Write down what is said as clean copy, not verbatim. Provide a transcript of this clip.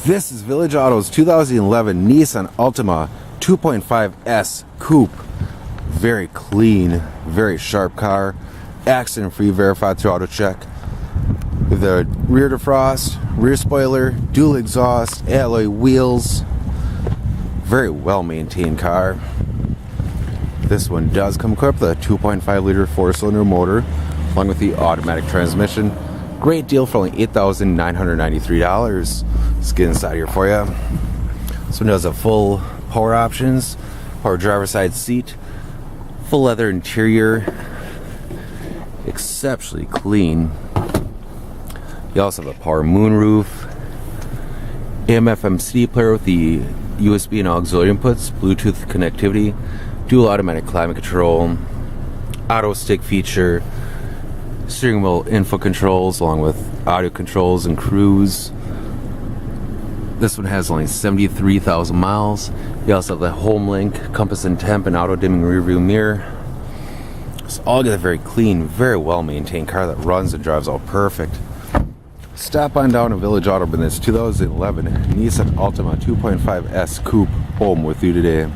This is Village Auto's 2011 Nissan Altima 2.5 Coupe. Very clean, very sharp car. Accident-free, verified through AutoCheck. With the rear defrost, rear spoiler, dual exhaust, alloy wheels. Very well-maintained car. This one does come equipped with a 2.5 liter 4-cylinder motor, along with the automatic transmission. Great deal for only $8,993. Let's get inside here for you. This one does have full power options, power driver's side seat, full leather interior, exceptionally clean. You also have a power moonroof, AM/FM CD player with the USB and auxiliary inputs, Bluetooth connectivity, dual automatic climate control, auto stick feature, steering wheel info controls along with audio controls and cruise. This one has only 73,000 miles. You also have the home link, compass and temp, and auto dimming rear view mirror. So all get a very clean, very well maintained car that runs and drives all perfect. Stop on down to Village Auto in this 2011 Nissan Altima 2.5 Coupe home with you today.